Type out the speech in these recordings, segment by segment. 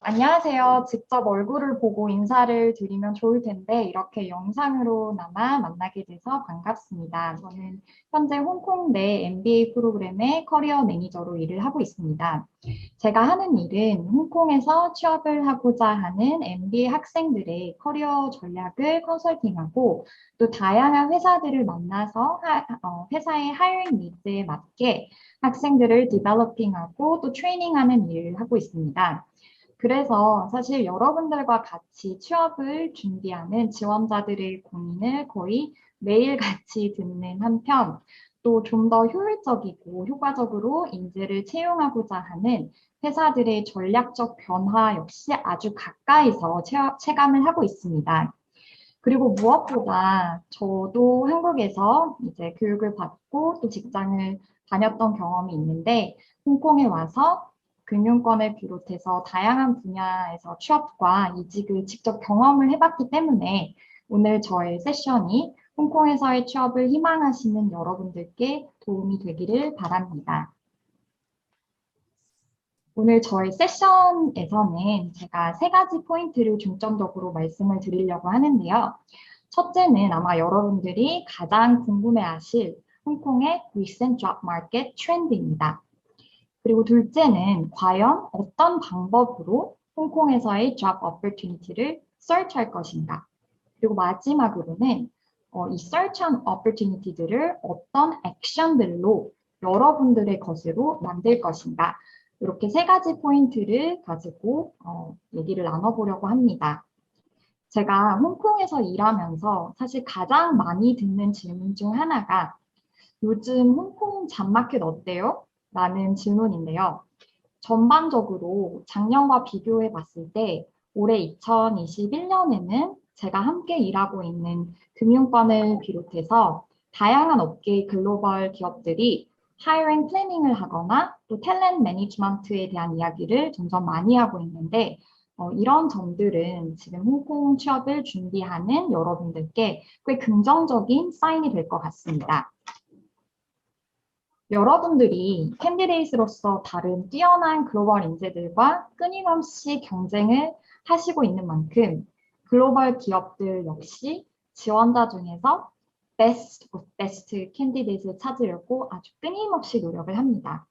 안녕하세요. 직접 얼굴을 보고 인사를 드리면 좋을 텐데 이렇게 영상으로나마 만나게 돼서 반갑습니다. 저는 현재 홍콩 내 MBA 프로그램의 커리어 매니저로 일을 하고 있습니다. 제가 하는 일은 홍콩에서 취업을 하고자 하는 MBA 학생들의 커리어 전략을 컨설팅하고 또 다양한 회사들을 만나서 회사의 하이링 니즈에 맞게 학생들을 디벨로핑하고 또 트레이닝하는 일을 하고 있습니다. 그래서 사실 여러분들과 같이 취업을 준비하는 지원자들의 고민을 거의 매일같이 듣는 한편, 또 좀 더 효율적이고 효과적으로 인재를 채용하고자 하는 회사들의 전략적 변화 역시 아주 가까이서 체감을 하고 있습니다. 그리고 무엇보다 저도 한국에서 이제 교육을 받고 또 직장을 다녔던 경험이 있는데 홍콩에 와서 금융권을 비롯해서 다양한 분야에서 취업과 이직을 직접 경험을 해봤기 때문에 오늘 저의 세션이 홍콩에서의 취업을 희망하시는 여러분들께 도움이 되기를 바랍니다. 오늘 저희 세션에서는 제가 세 가지 포인트를 중점적으로 말씀을 드리려고 하는데요. 첫째는 아마 여러분들이 가장 궁금해하실 홍콩의 recent job market 트렌드입니다. 그리고 둘째는 과연 어떤 방법으로 홍콩에서의 job opportunity를 search할 것인가. 그리고 마지막으로는 이 search한 opportunity들을 어떤 액션들로 여러분들의 것으로 만들 것인가. 이렇게 세 가지 포인트를 가지고 얘기를 나눠보려고 합니다. 제가 홍콩에서 일하면서 사실 가장 많이 듣는 질문 중 하나가 요즘 홍콩 잡마켓 어때요? 라는 질문인데요. 전반적으로 작년과 비교해 봤을 때 올해 2021년에는 제가 함께 일하고 있는 금융권을 비롯해서 다양한 업계의 글로벌 기업들이 하이링 플래닝을 하거나 또 탤런트 매니지먼트에 대한 이야기를 점점 많이 하고 있는데 이런 점들은 지금 홍콩 취업을 준비하는 여러분들께 꽤 긍정적인 사인이 될 것 같습니다. 여러분들이 캔디데이트로서 다른 뛰어난 글로벌 인재들과 끊임없이 경쟁을 하시고 있는 만큼 글로벌 기업들 역시 지원자 중에서 best of best 캔디데이트를 찾으려고 아주 끊임없이 노력을 합니다.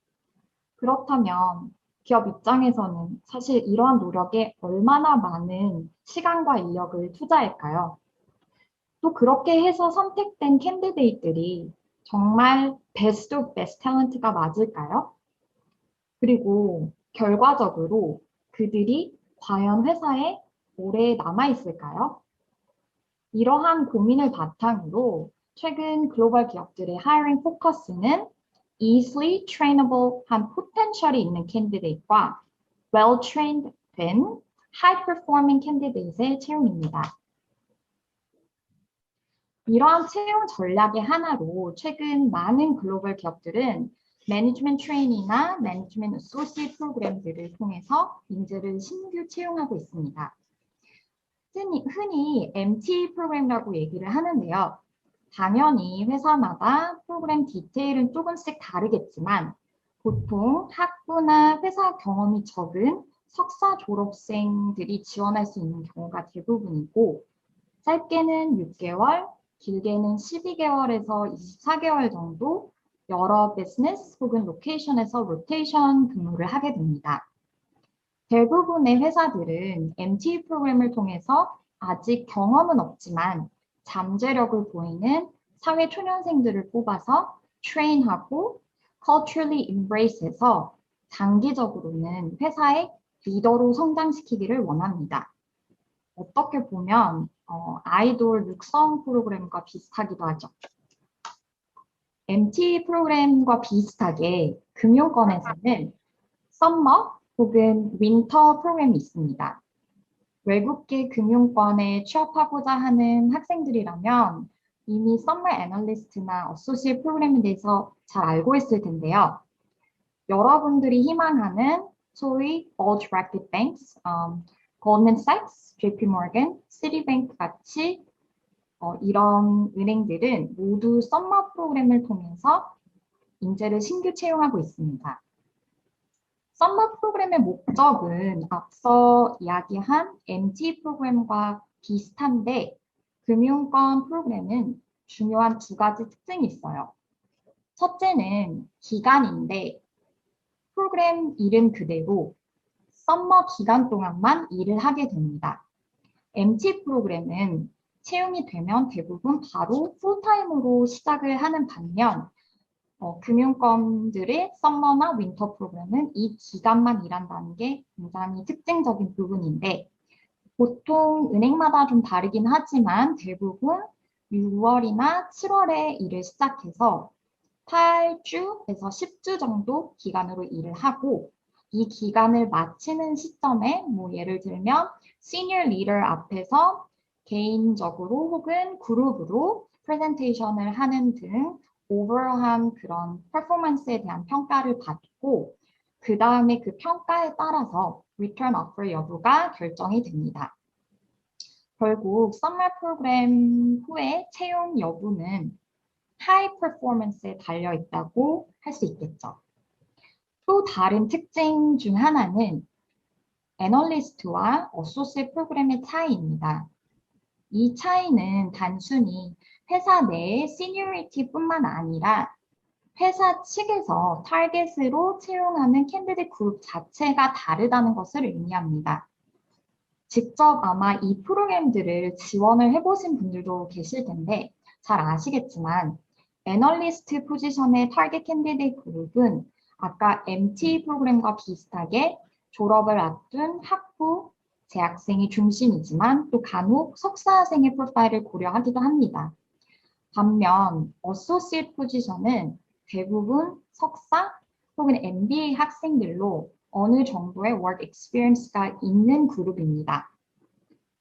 그렇다면 기업 입장에서는 사실 이러한 노력에 얼마나 많은 시간과 인력을 투자할까요? 또 그렇게 해서 선택된 캔디데이트들이 정말 베스트 오브 베스트 탤런트가 맞을까요? 그리고 결과적으로 그들이 과연 회사에 오래 남아 있을까요? 이러한 고민을 바탕으로 최근 글로벌 기업들의 하이링 포커스는 easily trainable 한 포텐셜이 있는 캔디데이트와 well trained 된 high performing 캔디데이트의 채용입니다. 이러한 채용 전략의 하나로 최근 많은 글로벌 기업들은 매니지먼트 트레이닝이나 매니지먼트 어소시에이트 프로그램들을 통해서 인재를 신규 채용하고 있습니다. 흔히 MT 프로그램이라고 얘기를 하는데요. 당연히 회사마다 프로그램 디테일은 조금씩 다르겠지만 보통 학부나 회사 경험이 적은 석사 졸업생들이 지원할 수 있는 경우가 대부분이고 짧게는 6개월, 길게는 12개월에서 24개월 정도 여러 비즈니스 혹은 로케이션에서 로테이션 근무를 하게 됩니다. 대부분의 회사들은 MT 프로그램을 통해서 아직 경험은 없지만 잠재력을 보이는 사회 초년생들을 뽑아서 트레인하고 culturally embrace해서 장기적으로는 회사의 리더로 성장시키기를 원합니다. 어떻게 보면 아이돌 육성 프로그램과 비슷하기도 하죠. MT 프로그램과 비슷하게 금융권에서는 썸머 혹은 윈터 프로그램이 있습니다. 외국계 금융권에 취업하고자 하는 학생들이라면 이미 썸머 애널리스트나 어소시에이트 프로그램에 대해서 잘 알고 있을 텐데요. 여러분들이 희망하는 소위 bulge bracket banks, Goldman Sachs, JP Morgan, Citibank 같이 이런 은행들은 모두 썸머 프로그램을 통해서 인재를 신규 채용하고 있습니다. 썸머 프로그램의 목적은 앞서 이야기한 MT 프로그램과 비슷한데 금융권 프로그램은 중요한 두 가지 특징이 있어요. 첫째는 기간인데 프로그램 이름 그대로 썸머 기간 동안만 일을 하게 됩니다. MT 프로그램은 채용이 되면 대부분 바로 풀타임으로 시작을 하는 반면 금융권들의 썸머나 윈터 프로그램은 이 기간만 일한다는 게 굉장히 특징적인 부분인데 보통 은행마다 좀 다르긴 하지만 대부분 6월이나 7월에 일을 시작해서 8주에서 10주 정도 기간으로 일을 하고 이 기간을 마치는 시점에 뭐 예를 들면 시니어 리더 앞에서 개인적으로 혹은 그룹으로 프레젠테이션을 하는 등 오버한 그런 퍼포먼스에 대한 평가를 받고 그 다음에 그 평가에 따라서 리턴 오퍼 여부가 결정이 됩니다. 결국 썸머 프로그램 후에 채용 여부는 하이 퍼포먼스에 달려 있다고 할 수 있겠죠. 또 다른 특징 중 하나는 애널리스트와 어소시에이트 프로그램의 차이입니다. 이 차이는 단순히 회사 내의 시니어리티뿐만 아니라 회사 측에서 타겟으로 채용하는 캔디데이트 그룹 자체가 다르다는 것을 의미합니다. 직접 아마 이 프로그램들을 지원을 해보신 분들도 계실 텐데 잘 아시겠지만 애널리스트 포지션의 타겟 캔디데이트 그룹은 아까 MT 프로그램과 비슷하게 졸업을 앞둔 학부 재학생이 중심이지만 또 간혹 석사생의 프로파일을 고려하기도 합니다. 반면 어소시에이트 포지션은 대부분 석사 혹은 MBA 학생들로 어느 정도의 work experience가 있는 그룹입니다.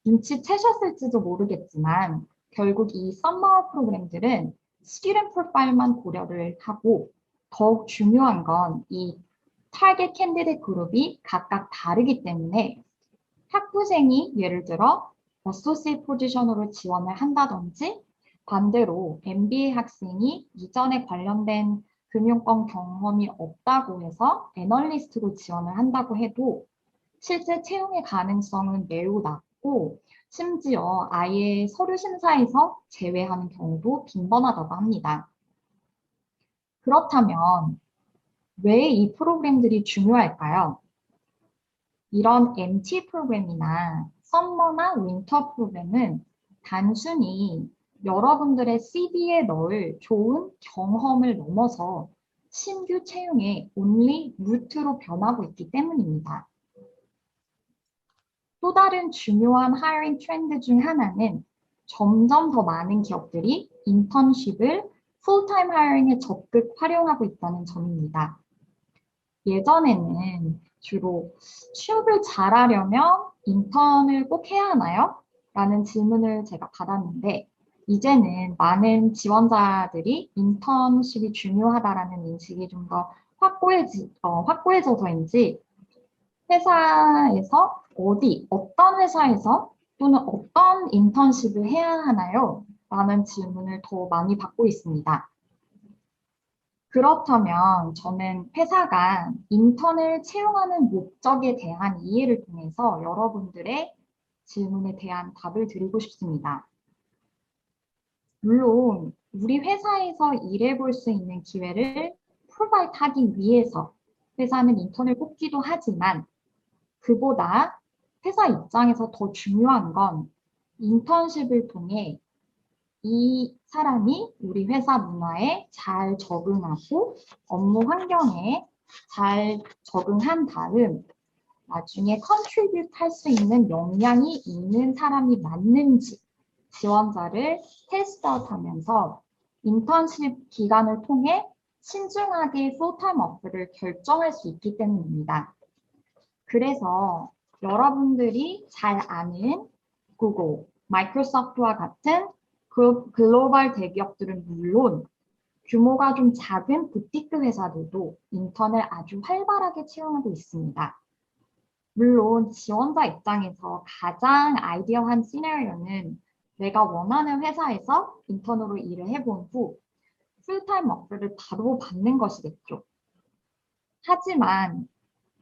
눈치채셨을지도 모르겠지만 결국 이 썸머 프로그램들은 스튜던트 프로파일만 고려를 하고 더욱 중요한 건 이 타겟 캔디데이트 그룹이 각각 다르기 때문에 학부생이 예를 들어 어소시에이트 포지션으로 지원을 한다든지 반대로 MBA 학생이 이전에 관련된 금융권 경험이 없다고 해서 애널리스트로 지원을 한다고 해도 실제 채용의 가능성은 매우 낮고 심지어 아예 서류 심사에서 제외하는 경우도 빈번하다고 합니다. 그렇다면 왜 이 프로그램들이 중요할까요? 이런 MT 프로그램이나 썸머나 윈터 프로그램은 단순히 여러분들의 CV에 넣을 좋은 경험을 넘어서 신규 채용의 only 루트로 변하고 있기 때문입니다. 또 다른 중요한 하이어링 트렌드 중 하나는 점점 더 많은 기업들이 인턴십을 풀타임 하이어링에 적극 활용하고 있다는 점입니다. 예전에는 주로 취업을 잘하려면 인턴을 꼭 해야 하나요? 라는 질문을 제가 받았는데 이제는 많은 지원자들이 인턴십이 중요하다라는 인식이 좀 더 확고해져서인지 회사에서 어떤 회사에서 또는 어떤 인턴십을 해야 하나요? 라는 질문을 더 많이 받고 있습니다. 그렇다면 저는 회사가 인턴을 채용하는 목적에 대한 이해를 통해서 여러분들의 질문에 대한 답을 드리고 싶습니다. 물론 우리 회사에서 일해볼 수 있는 기회를 프로바이드 하기 위해서 회사는 인턴을 뽑기도 하지만 그보다 회사 입장에서 더 중요한 건 인턴십을 통해 이 사람이 우리 회사 문화에 잘 적응하고 업무 환경에 잘 적응한 다음 나중에 컨트리뷰트 할 수 있는 역량이 있는 사람이 맞는지 지원자를 테스트아웃 하면서 인턴십 기간을 통해 신중하게 풀타임 오퍼를 결정할 수 있기 때문입니다. 그래서 여러분들이 잘 아는 구글, 마이크로소프트와 같은 글로벌 대기업들은 물론 규모가 좀 작은 부티크 회사들도 인턴을 아주 활발하게 채용하고 있습니다. 물론 지원자 입장에서 가장 아이디어한 시나리오는 내가 원하는 회사에서 인턴으로 일을 해본 후 풀타임 오퍼를 바로 받는 것이겠죠. 하지만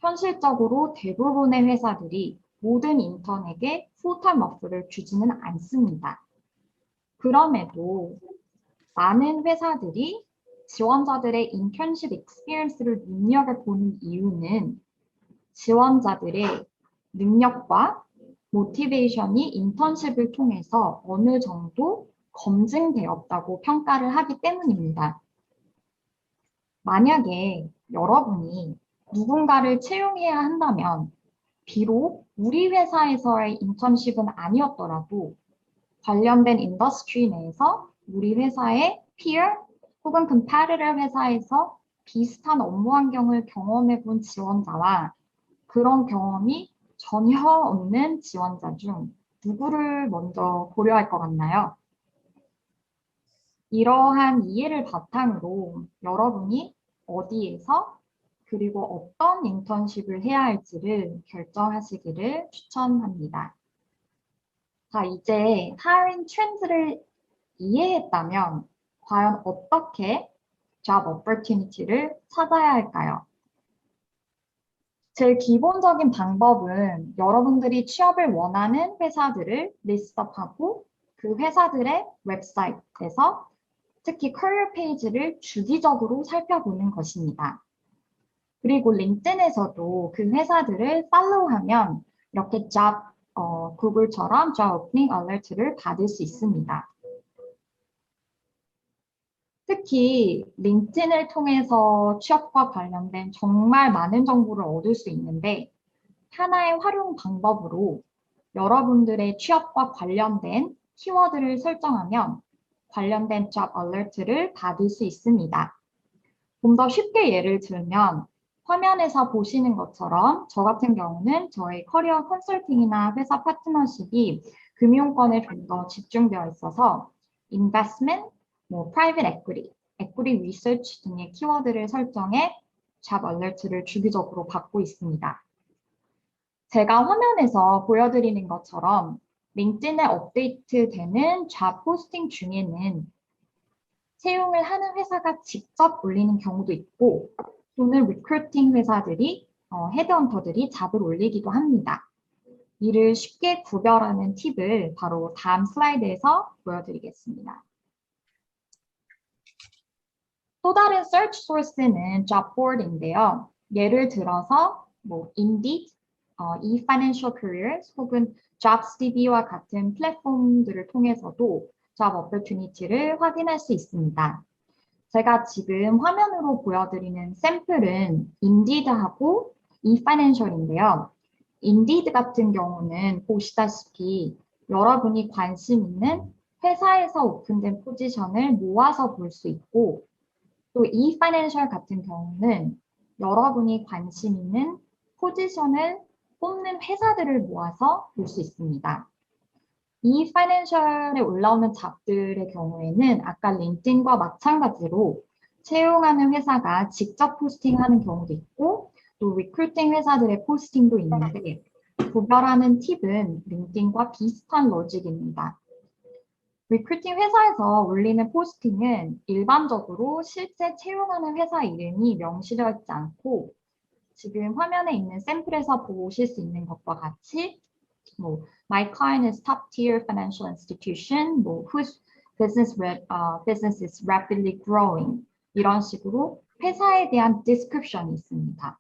현실적으로 대부분의 회사들이 모든 인턴에게 풀타임 오퍼를 주지는 않습니다. 그럼에도 많은 회사들이 지원자들의 인턴십 익스피리언스를 눈여겨보는 이유는 지원자들의 능력과 모티베이션이 인턴십을 통해서 어느 정도 검증되었다고 평가를 하기 때문입니다. 만약에 여러분이 누군가를 채용해야 한다면 비록 우리 회사에서의 인턴십은 아니었더라도 관련된 인더스트리 내에서 우리 회사의 peer 혹은 competitor 회사에서 비슷한 업무 환경을 경험해 본 지원자와 그런 경험이 전혀 없는 지원자 중 누구를 먼저 고려할 것 같나요? 이러한 이해를 바탕으로 여러분이 어디에서 그리고 어떤 인턴십을 해야 할지를 결정하시기를 추천합니다. 자, 이제 hiring 트렌드를 이해했다면 과연 어떻게 job opportunity를 찾아야 할까요? 제일 기본적인 방법은 여러분들이 취업을 원하는 회사들을 리스트업하고 그 회사들의 웹사이트에서 특히 커리어 페이지를 주기적으로 살펴보는 것입니다. 그리고 링크드인에서도 그 회사들을 팔로우하면 이렇게 구글처럼 job opening alert를 받을 수 있습니다. 특히 링크드인을 통해서 취업과 관련된 정말 많은 정보를 얻을 수 있는데 하나의 활용 방법으로 여러분들의 취업과 관련된 키워드를 설정하면 관련된 job alert를 받을 수 있습니다. 좀 더 쉽게 예를 들면 화면에서 보시는 것처럼 저 같은 경우는 저의 커리어 컨설팅이나 회사 파트너십이 금융권에 좀 더 집중되어 있어서 investment, private equity, equity research 등의 키워드를 설정해 job alert를 주기적으로 받고 있습니다. 제가 화면에서 보여드리는 것처럼 링크드인에 업데이트되는 job 포스팅 중에는 채용을 하는 회사가 직접 올리는 경우도 있고 또는 리크루팅 회사들이, 헤드헌터들이 잡을 올리기도 합니다. 이를 쉽게 구별하는 팁을 바로 다음 슬라이드에서 보여드리겠습니다. 또 다른 search source는 jobboard인데요. 예를 들어서 Indeed, eFinancial Careers 혹은 JobsDB와 같은 플랫폼들을 통해서도 job opportunity를 확인할 수 있습니다. 제가 지금 화면으로 보여드리는 샘플은 인디드하고 eFinancial인데요. 인디드 같은 경우는 보시다시피 여러분이 관심 있는 회사에서 오픈된 포지션을 모아서 볼 수 있고 또 eFinancial 같은 경우는 여러분이 관심 있는 포지션을 뽑는 회사들을 모아서 볼 수 있습니다. eFinancial에 올라오는 잡들의 경우에는 아까 링크드인과 마찬가지로 채용하는 회사가 직접 포스팅하는 경우도 있고 또 리크루팅 회사들의 포스팅도 있는데 구별하는 팁은 링크드인과 비슷한 로직입니다. 리크루팅 회사에서 올리는 포스팅은 일반적으로 실제 채용하는 회사 이름이 명시되어 있지 않고 지금 화면에 있는 샘플에서 보실 수 있는 것과 같이 my client is top tier financial institution, whose business is rapidly growing 이런 식으로 회사에 대한 description이 있습니다.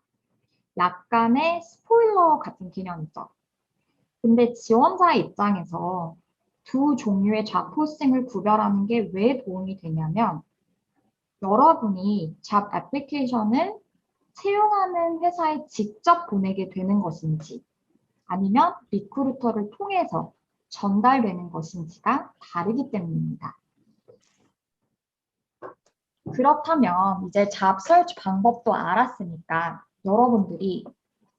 약간의 스포일러 같은 개념이죠. 근데 지원자의 입장에서 두 종류의 잡 포스팅을 구별하는 게 왜 도움이 되냐면 여러분이 잡 애플리케이션을 채용하는 회사에 직접 보내게 되는 것인지 아니면 리크루터를 통해서 전달되는 것인지가 다르기 때문입니다. 그렇다면 이제 잡 서치 방법도 알았으니까 여러분들이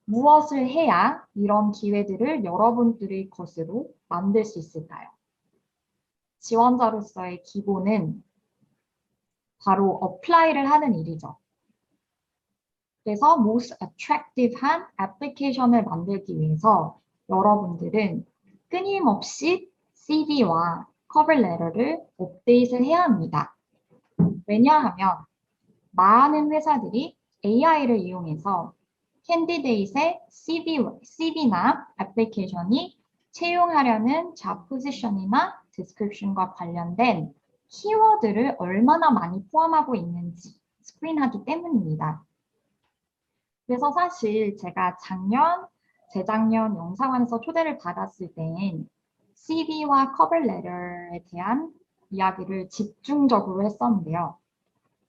무엇을 해야 이런 기회들을 여러분들의 것으로 만들 수 있을까요? 지원자로서의 기본은 바로 어플라이를 하는 일이죠. 그래서 most attractive한 애플리케이션을 만들기 위해서 여러분들은 끊임없이 CV와 커버 레터를 업데이트를 해야 합니다. 왜냐하면 많은 회사들이 AI를 이용해서 캔디데이트의 CV나 애플리케이션이 채용하려는 잡 포지션이나 디스크립션과 관련된 키워드를 얼마나 많이 포함하고 있는지 스크린하기 때문입니다. 그래서 사실 제가 재작년 영상관에서 초대를 받았을 땐 CV와 커버 레터에 대한 이야기를 집중적으로 했었는데요.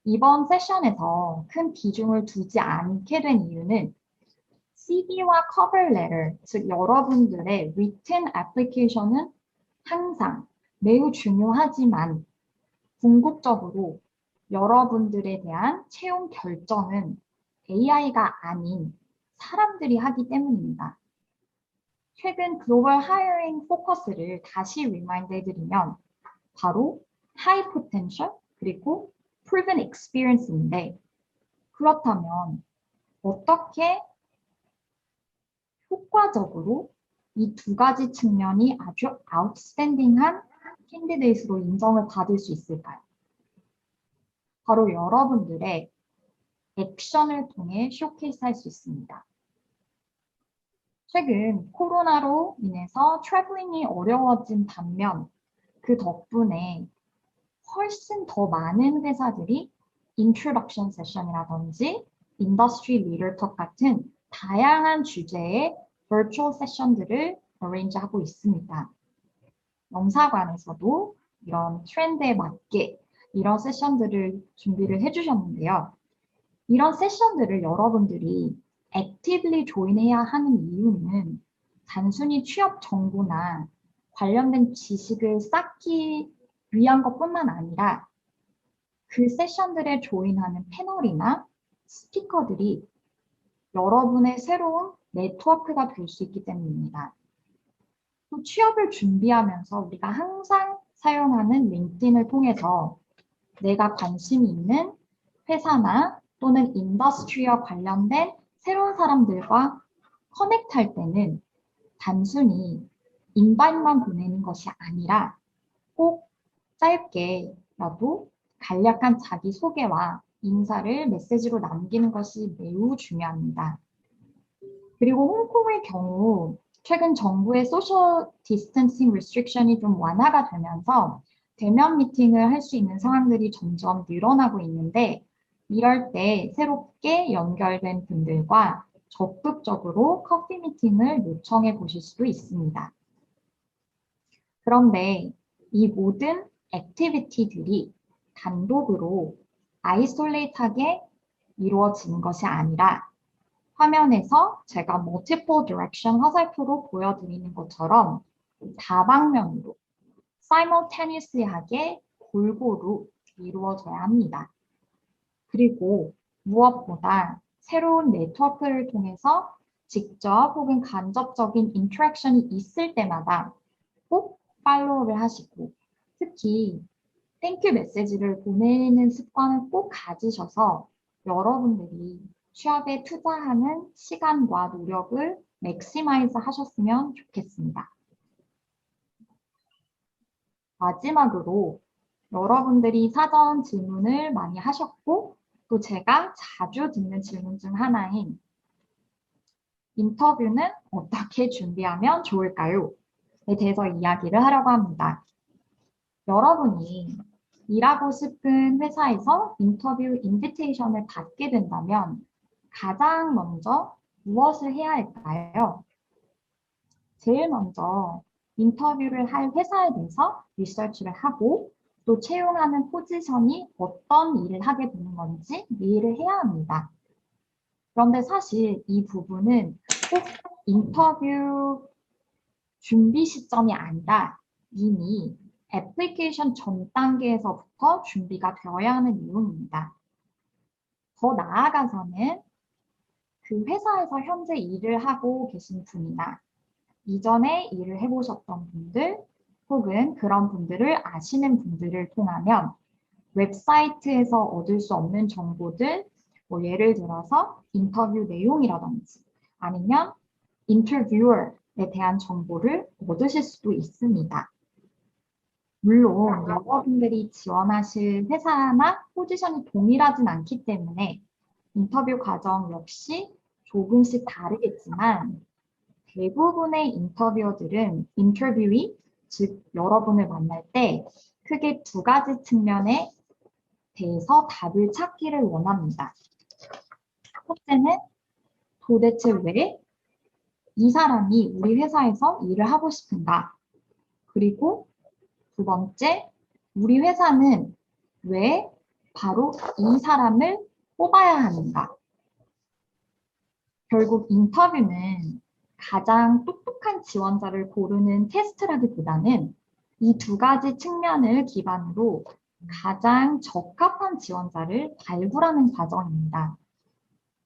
이번 세션에서 큰 비중을 두지 않게 된 이유는 CV와 커버 레터, 즉 여러분들의 written application은 항상 매우 중요하지만 궁극적으로 여러분들에 대한 채용 결정은 AI가 아닌 사람들이 하기 때문입니다. 최근 글로벌 하이어링 포커스를 다시 리마인드 해드리면 바로 high potential 그리고 proven experience인데 그렇다면 어떻게 효과적으로 이 두 가지 측면이 아주 아웃스탠딩한 캔디데이트로 인정을 받을 수 있을까요? 바로 여러분들의 액션을 통해 쇼케이스할 수 있습니다. 최근 코로나로 인해서 트래블링이 어려워진 반면 그 덕분에 훨씬 더 많은 회사들이 인트로덕션 세션이라든지 인더스트리 리더톡 같은 다양한 주제의 버추얼 세션들을 어레인지하고 있습니다. 영사관에서도 이런 트렌드에 맞게 이런 세션들을 준비를 해주셨는데요. 이런 세션들을 여러분들이 액티브리 조인해야 하는 이유는 단순히 취업 정보나 관련된 지식을 쌓기 위한 것뿐만 아니라 그 세션들에 조인하는 패널이나 스피커들이 여러분의 새로운 네트워크가 될 수 있기 때문입니다. 또 취업을 준비하면서 우리가 항상 사용하는 링크드인을 통해서 내가 관심이 있는 회사나 또는 인더스트리와 관련된 새로운 사람들과 커넥트할 때는 단순히 인바이트만 보내는 것이 아니라 꼭 짧게라도 간략한 자기소개와 인사를 메시지로 남기는 것이 매우 중요합니다. 그리고 홍콩의 경우 최근 정부의 소셜 디스턴싱 리스트릭션이 좀 완화가 되면서 대면 미팅을 할 수 있는 상황들이 점점 늘어나고 있는데 이럴 때 새롭게 연결된 분들과 적극적으로 커피 미팅을 요청해 보실 수도 있습니다. 그런데 이 모든 액티비티들이 단독으로 아이솔레이트하게 이루어지는 것이 아니라 화면에서 제가 multiple direction 화살표로 보여드리는 것처럼 다방면으로 simultaneously하게 골고루 이루어져야 합니다. 그리고 무엇보다 새로운 네트워크를 통해서 직접 혹은 간접적인 인터랙션이 있을 때마다 꼭 팔로우를 하시고 특히 땡큐 메시지를 보내는 습관을 꼭 가지셔서 여러분들이 취업에 투자하는 시간과 노력을 맥시마이즈 하셨으면 좋겠습니다. 마지막으로 여러분들이 사전 질문을 많이 하셨고 또 제가 자주 듣는 질문 중 하나인 인터뷰는 어떻게 준비하면 좋을까요? 에 대해서 이야기를 하려고 합니다. 여러분이 일하고 싶은 회사에서 인터뷰 인비테이션을 받게 된다면 가장 먼저 무엇을 해야 할까요? 제일 먼저 인터뷰를 할 회사에 대해서 리서치를 하고 또 채용하는 포지션이 어떤 일을 하게 되는 건지 이해를 해야 합니다. 그런데 사실 이 부분은 꼭 인터뷰 준비 시점이 아니라 이미 애플리케이션 전 단계에서부터 준비가 되어야 하는 내용입니다. 더 나아가서는 그 회사에서 현재 일을 하고 계신 분이나 이전에 일을 해보셨던 분들 혹은 그런 분들을 아시는 분들을 통하면 웹사이트에서 얻을 수 없는 정보들, 뭐 예를 들어서 인터뷰 내용이라든지 아니면 인터뷰어에 대한 정보를 얻으실 수도 있습니다. 물론 여러분들이 지원하실 회사나 포지션이 동일하진 않기 때문에 인터뷰 과정 역시 조금씩 다르겠지만 대부분의 인터뷰어들은 즉 여러분을 만날 때 크게 두 가지 측면에 대해서 답을 찾기를 원합니다. 첫째는 도대체 왜 이 사람이 우리 회사에서 일을 하고 싶은가? 그리고 두 번째, 우리 회사는 왜 바로 이 사람을 뽑아야 하는가? 결국 인터뷰는 가장 똑똑한 지원자를 고르는 테스트라기보다는 이 두 가지 측면을 기반으로 가장 적합한 지원자를 발굴하는 과정입니다.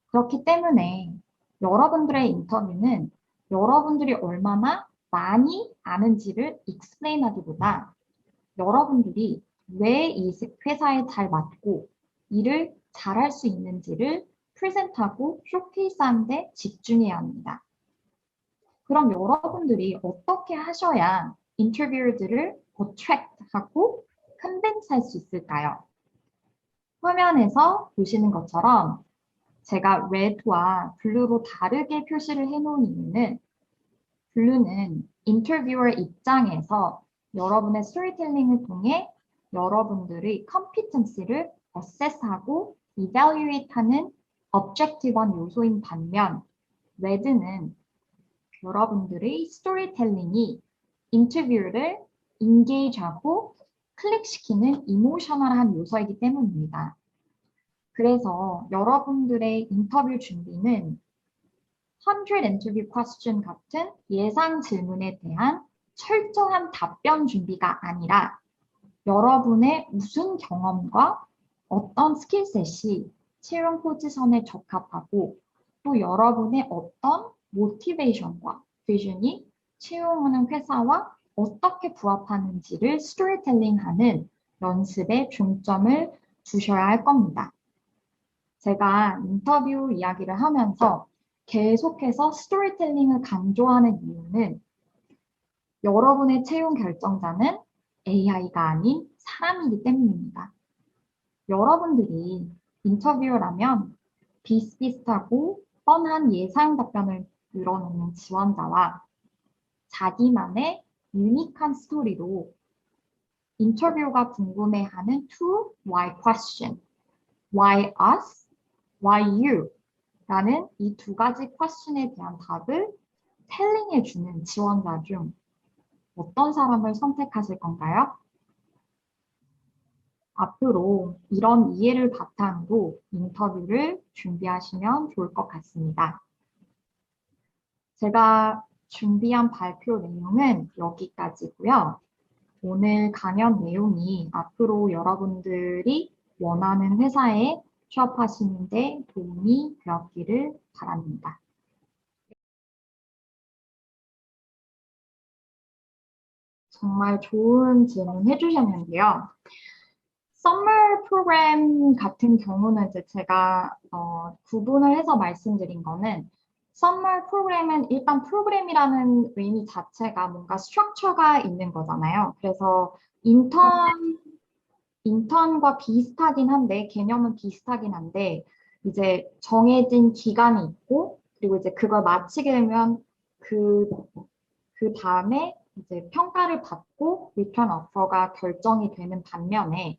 그렇기 때문에 여러분들의 인터뷰는 여러분들이 얼마나 많이 아는지를 explain하기보다 여러분들이 왜 이 회사에 잘 맞고 일을 잘할 수 있는지를 프레젠트하고 쇼케이스하는 데 집중해야 합니다. 그럼 여러분들이 어떻게 하셔야 인터뷰어들을 attract하고 convince 할 수 있을까요? 화면에서 보시는 것처럼 제가 red와 blue로 다르게 표시를 해놓은 이유는 블루는 인터뷰어 입장에서 여러분의 스토리텔링을 통해 여러분들의 competency를 assess하고 evaluate하는 objective한 요소인 반면 red는 여러분들의 스토리텔링이 인터뷰를 engage하고 클릭시키는 이모셔널한 요소이기 때문입니다. 그래서 여러분들의 인터뷰 준비는 100 interview question 같은 예상 질문에 대한 철저한 답변 준비가 아니라 여러분의 무슨 경험과 어떤 스킬셋이 채용 포지션에 적합하고 또 여러분의 어떤 모티베이션과 비전이 채용하는 회사와 어떻게 부합하는지를 스토리텔링하는 연습에 중점을 두셔야 할 겁니다. 제가 인터뷰 이야기를 하면서 계속해서 스토리텔링을 강조하는 이유는 여러분의 채용 결정자는 AI가 아닌 사람이기 때문입니다. 여러분들이 인터뷰어라면 비슷비슷하고 뻔한 예상 답변을 늘어놓는 지원자와 자기만의 유니크한 스토리로 인터뷰가 궁금해하는 two why question, why us, why you 라는 이 두 가지 퀘스천에 대한 답을 텔링해주는 지원자 중 어떤 사람을 선택하실 건가요? 앞으로 이런 이해를 바탕으로 인터뷰를 준비하시면 좋을 것 같습니다. 제가 준비한 발표 내용은 여기까지고요. 오늘 강연 내용이 앞으로 여러분들이 원하는 회사에 취업하시는 데 도움이 되었기를 바랍니다. 정말 좋은 질문 해주셨는데요. 썸머 프로그램 같은 경우는 이제 제가 구분을 해서 말씀드린 거는 썸머 프로그램은 일단 프로그램이라는 의미 자체가 뭔가 스트럭처가 있는 거잖아요. 그래서 인턴과 비슷하긴 한데 개념은 비슷하긴 한데 이제 정해진 기간이 있고 그리고 이제 그걸 마치게 되면 그 다음에 이제 평가를 받고 리턴 오퍼가 결정이 되는 반면에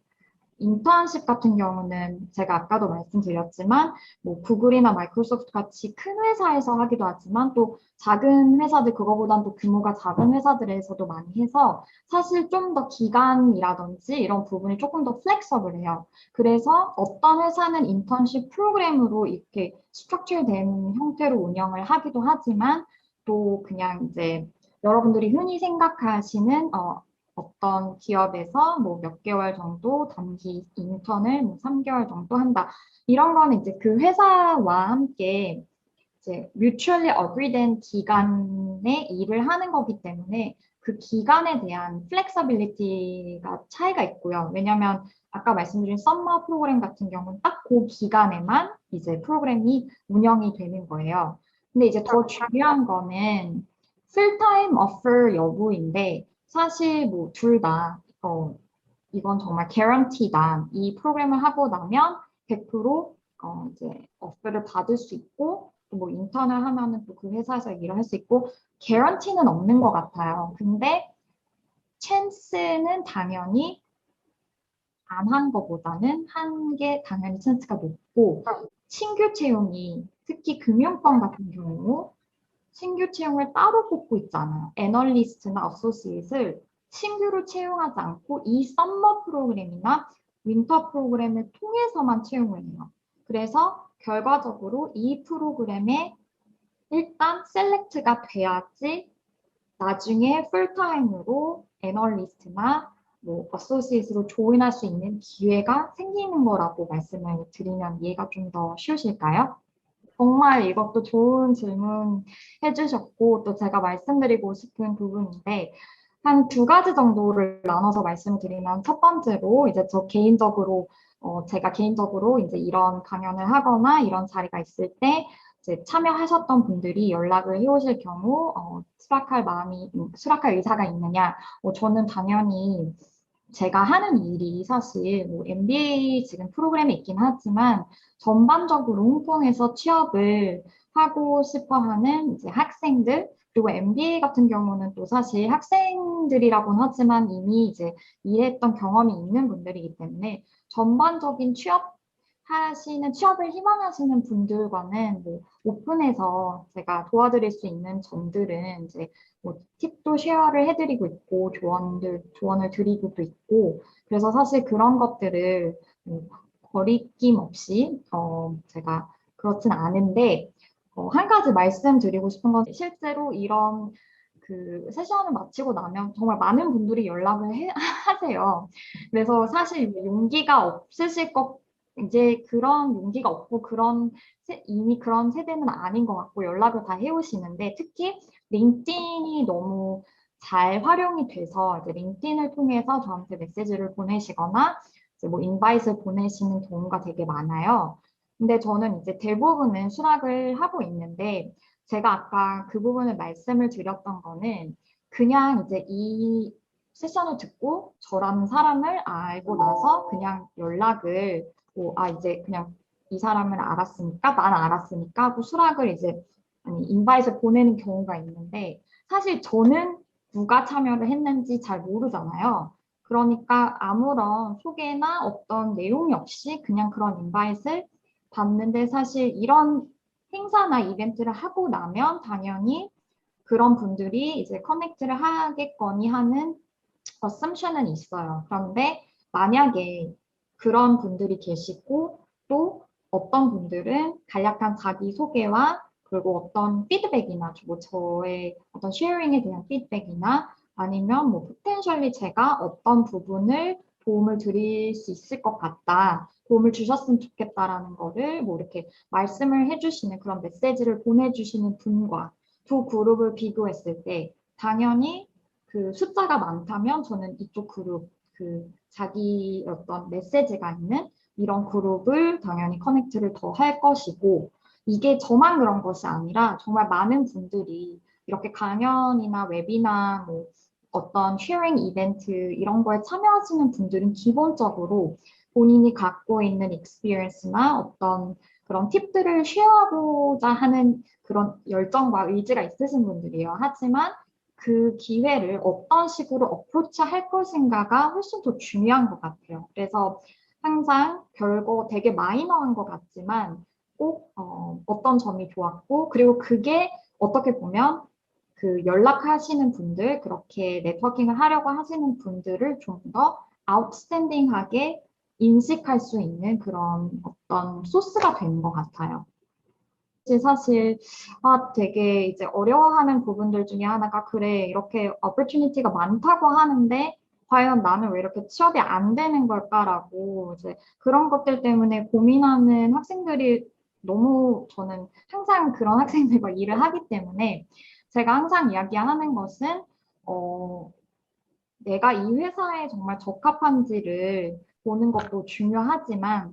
인턴십 같은 경우는 제가 아까도 말씀드렸지만 뭐 구글이나 마이크로소프트 같이 큰 회사에서 하기도 하지만 또 작은 회사들 그거보단 또 규모가 작은 회사들에서도 많이 해서 사실 좀 더 기간이라든지 이런 부분이 조금 더 플렉서블해요. 그래서 어떤 회사는 인턴십 프로그램으로 이렇게 스트럭처된 형태로 운영을 하기도 하지만 또 그냥 이제 여러분들이 흔히 생각하시는 어떤 기업에서 뭐 몇 개월 정도 단기 인턴을 뭐 3개월 정도 한다. 이런 거는 이제 그 회사와 함께 이제 mutually agree된 기간에 일을 하는 거기 때문에 그 기간에 대한 플렉서빌리티가 차이가 있고요. 왜냐하면 아까 말씀드린 썸머 프로그램 같은 경우는 딱 그 기간에만 이제 프로그램이 운영이 되는 거예요. 근데 이제 더 중요한 거는 풀타임 어퍼 여부인데 사실 뭐 둘 다 이건 정말 guarantee다. 이 프로그램을 하고 나면 100% 이제 어플을 받을 수 있고 또 뭐 인턴을 하면은 또 그 회사에서 일을 할 수 있고, 개런티는 없는 것 같아요. 근데 찬스는 당연히 안 한 것보다는 한 게 당연히 찬스가 높고, 신규 채용이 특히 금융권 같은 경우 신규 채용을 따로 뽑고 있잖아요. 애널리스트나 어소시에이트를 신규로 채용하지 않고 이 썸머 프로그램이나 윈터 프로그램을 통해서만 채용을 해요. 그래서 결과적으로 이 프로그램에 일단 셀렉트가 돼야지 나중에 풀타임으로 애널리스트나 뭐 어소시에이트로 조인할 수 있는 기회가 생기는 거라고 말씀을 드리면 이해가 좀 더 쉬우실까요? 정말 이것도 좋은 질문 해주셨고, 또 제가 말씀드리고 싶은 부분인데, 한 두 가지 정도를 나눠서 말씀드리면, 첫 번째로 이제 저 개인적으로, 제가 개인적으로 이제 이런 강연을 하거나 이런 자리가 있을 때, 이제 참여하셨던 분들이 연락을 해오실 경우, 수락할 의사가 있느냐, 저는 당연히 제가 하는 일이 사실 뭐 MBA 지금 프로그램에 있긴 하지만 전반적으로 홍콩에서 취업을 하고 싶어 하는 이제 학생들, 그리고 MBA 같은 경우는 또 사실 학생들이라고는 하지만 이미 이제 일했던 경험이 있는 분들이기 때문에 전반적인 취업을 희망하시는 분들과는 뭐 오픈해서 제가 도와드릴 수 있는 점들은 이제 뭐 팁도 쉐어를 해드리고 있고 조언을 드리고도 있고 그래서 사실 그런 것들을 뭐 거리낌 없이 제가 그렇진 않은데 한 가지 말씀드리고 싶은 건 실제로 이런 그 세션을 마치고 나면 정말 많은 분들이 하세요. 그래서 사실 용기가 없으실 것 이제 그런 용기가 없고 이미 그런 세대는 아닌 것 같고 연락을 다 해오시는데 특히 링크드인이 너무 잘 활용이 돼서 이제 링크드인을 통해서 저한테 메시지를 보내시거나 이제 뭐 인바이트를 보내시는 경우가 되게 많아요. 근데 저는 이제 대부분은 수락을 하고 있는데 제가 아까 그 부분을 말씀을 드렸던 거는 그냥 이제 이 세션을 듣고 저라는 사람을 알고 나서 그냥 연락을 이제 그냥 이 사람을 알았으니까 나는 알았으니까 하고 수락을 이제 아니 인바이트를 보내는 경우가 있는데 사실 저는 누가 참여를 했는지 잘 모르잖아요. 그러니까 아무런 소개나 어떤 내용이 없이 그냥 그런 인바이트를 봤는데 사실 이런 행사나 이벤트를 하고 나면 당연히 그런 분들이 이제 커넥트를 하겠거니 하는 어썸션은 있어요. 그런데 만약에 그런 분들이 계시고 또 어떤 분들은 간략한 자기소개와 그리고 어떤 피드백이나 뭐 저의 어떤 쉐어링에 대한 피드백이나 아니면 뭐 포텐셜리 제가 어떤 부분을 도움을 드릴 수 있을 것 같다. 도움을 주셨으면 좋겠다라는 거를 뭐 이렇게 말씀을 해주시는 그런 메시지를 보내주시는 분과 두 그룹을 비교했을 때 당연히 그 숫자가 많다면 저는 이쪽 그룹, 그 자기 어떤 메시지가 있는 이런 그룹을 당연히 커넥트를 더 할 것이고 이게 저만 그런 것이 아니라 정말 많은 분들이 이렇게 강연이나 웨비나 뭐 어떤 쉐어링 이벤트 이런 거에 참여하시는 분들은 기본적으로 본인이 갖고 있는 익스피리언스나 어떤 그런 팁들을 쉐어하고자 하는 그런 열정과 의지가 있으신 분들이에요. 하지만 그 기회를 어떤 식으로 어프로치 할 것인가가 훨씬 더 중요한 것 같아요. 그래서 항상 별거 되게 마이너한 것 같지만 꼭 어떤 점이 좋았고 그리고 그게 어떻게 보면 그 연락하시는 분들 그렇게 네트워킹을 하려고 하시는 분들을 좀 더 아웃스탠딩하게 인식할 수 있는 그런 어떤 소스가 되는 것 같아요. 사실 되게 이제 어려워하는 부분들 중에 하나가 그래 이렇게 opportunity가 많다고 하는데 과연 나는 왜 이렇게 취업이 안 되는 걸까라고 이제 그런 것들 때문에 고민하는 학생들이 너무 저는 항상 그런 학생들과 일을 하기 때문에 제가 항상 이야기하는 것은 내가 이 회사에 정말 적합한지를 보는 것도 중요하지만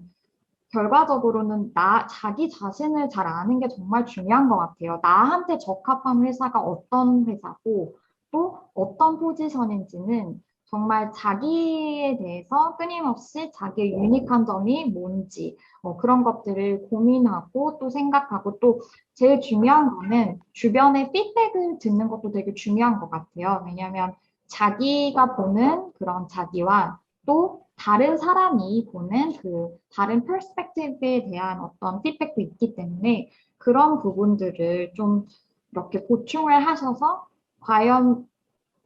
결과적으로는 자기 자신을 잘 아는 게 정말 중요한 것 같아요. 나한테 적합한 회사가 어떤 회사고 또 어떤 포지션인지는 정말 자기에 대해서 끊임없이 자기의 유니크한 점이 뭔지 그런 것들을 고민하고 또 생각하고 또 제일 중요한 거는 주변의 피드백을 듣는 것도 되게 중요한 것 같아요. 왜냐하면 자기가 보는 그런 자기와 또 다른 사람이 보는 그 다른 퍼스펙티브에 대한 어떤 피드백도 있기 때문에 그런 부분들을 좀 이렇게 보충을 하셔서 과연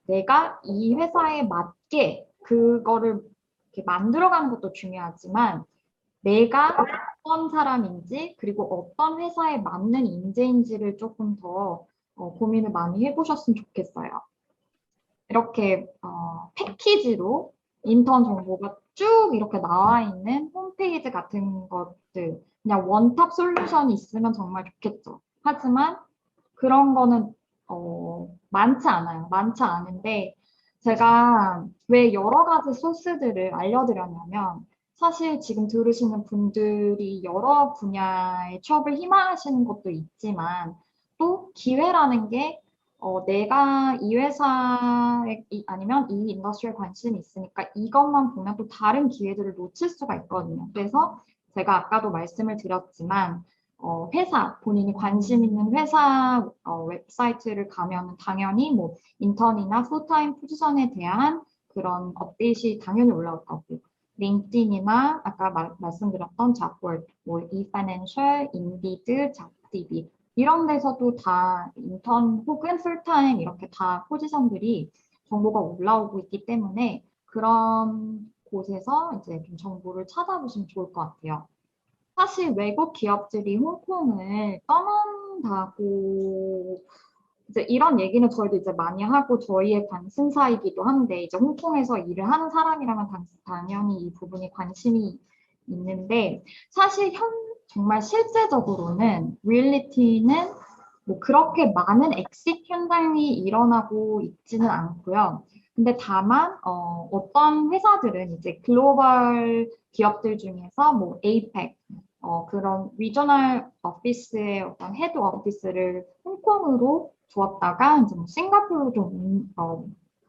내가 이 회사에 맞게 그거를 이렇게 만들어가는 것도 중요하지만 내가 어떤 사람인지 그리고 어떤 회사에 맞는 인재인지를 조금 더 고민을 많이 해보셨으면 좋겠어요. 이렇게 패키지로 인턴 정보가 쭉 이렇게 나와 있는 홈페이지 같은 것들 그냥 원탑 솔루션이 있으면 정말 좋겠죠. 하지만 그런 거는 많지 않아요. 많지 않은데 제가 왜 여러 가지 소스들을 알려드렸냐면 사실 지금 들으시는 분들이 여러 분야의 취업을 희망하시는 것도 있지만 또 기회라는 게 내가 이 회사에 아니면 이 인더스트리에 관심이 있으니까 이것만 보면 또 다른 기회들을 놓칠 수가 있거든요. 그래서 제가 아까도 말씀을 드렸지만 회사, 본인이 관심 있는 회사 웹사이트를 가면 당연히 뭐 인턴이나 풀타임 포지션에 대한 그런 업데이트이 당연히 올라올 거고 링크드인이나 아까 말씀드렸던 잡월, 뭐 eFinancial, 인디드, 잡디비 이런 데서도 다 인턴 혹은 풀타임 이렇게 다 포지션들이 정보가 올라오고 있기 때문에 그런 곳에서 이제 좀 정보를 찾아보시면 좋을 것 같아요. 사실 외국 기업들이 홍콩을 떠난다고 이제 이런 얘기는 저희도 이제 많이 하고 저희의 관심사이기도 한데 이제 홍콩에서 일을 하는 사람이라면 당연히 이 부분이 관심이 있는데 사실 정말 실제적으로는 리얼리티는 뭐 그렇게 많은 엑식 현상이 일어나고 있지는 않고요. 근데 다만 어떤 회사들은 이제 글로벌 기업들 중에서 뭐 에이펙 그런 리저널 오피스의 어떤 헤드 오피스를 홍콩으로 두었다가 이제 뭐 싱가포르로 좀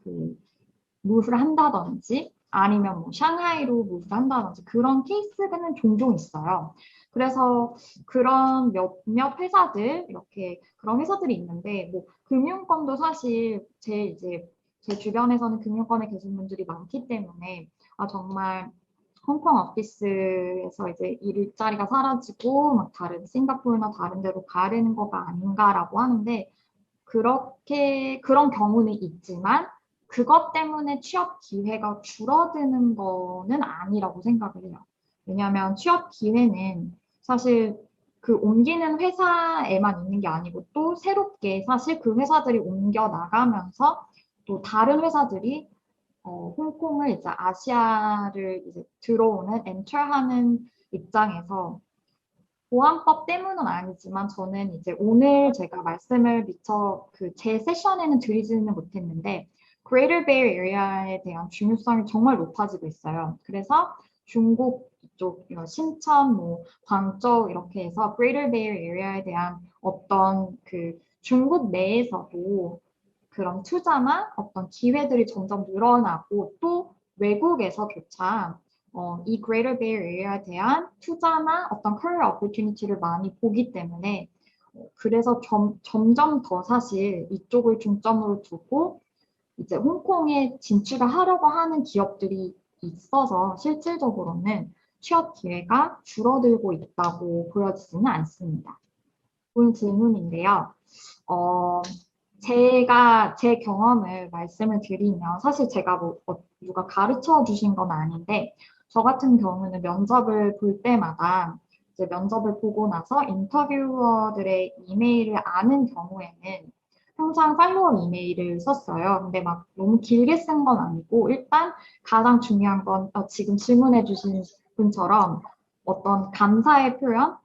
그 무브를 한다든지 아니면 뭐 샹하이로 무브를 한다든지 그런 케이스는 종종 있어요. 그래서 그런 몇몇 회사들 이렇게 그런 회사들이 있는데 뭐 금융권도 사실 제 주변에서는 금융권에 계신 분들이 많기 때문에 아 정말 홍콩 오피스에서 이제 일자리가 사라지고 막 다른 싱가포르나 다른 데로 가야 되는 거가 아닌가라고 하는데 그렇게 그런 경우는 있지만 그것 때문에 취업 기회가 줄어드는 거는 아니라고 생각을 해요. 왜냐하면 취업 기회는 사실 그 옮기는 회사에만 있는 게 아니고 또 새롭게 사실 그 회사들이 옮겨 나가면서 또 다른 회사들이 홍콩을 이제 아시아를 이제 들어오는 엔터하는 입장에서 보안법 때문은 아니지만 저는 이제 오늘 제가 말씀을 미처 그 제 세션에는 드리지는 못했는데 Greater Bay Area에 대한 중요성이 정말 높아지고 있어요. 그래서 중국 이쪽 신천, 뭐 광저우 이렇게 해서 Greater Bay Area에 대한 어떤 그 중국 내에서도 그런 투자나 어떤 기회들이 점점 늘어나고 또 외국에서조차 이 Greater Bay Area에 대한 투자나 어떤 career opportunity를 많이 보기 때문에 그래서 점점 더 사실 이쪽을 중점으로 두고 이제 홍콩에 진출을 하려고 하는 기업들이 있어서 실질적으로는 취업 기회가 줄어들고 있다고 보여지지는 않습니다. 좋은 질문인데요. 어, 제가 제 경험을 말씀을 드리면 사실 제가 뭐 누가 가르쳐 주신 건 아닌데 저 같은 경우는 면접을 볼 때마다 이제 면접을 보고 나서 인터뷰어들의 이메일을 아는 경우에는 항상 팔로워 이메일을 썼어요. 근데 막 너무 길게 쓴 건 아니고 일단 가장 중요한 건 지금 질문해 주신 분처럼 어떤 감사의 표현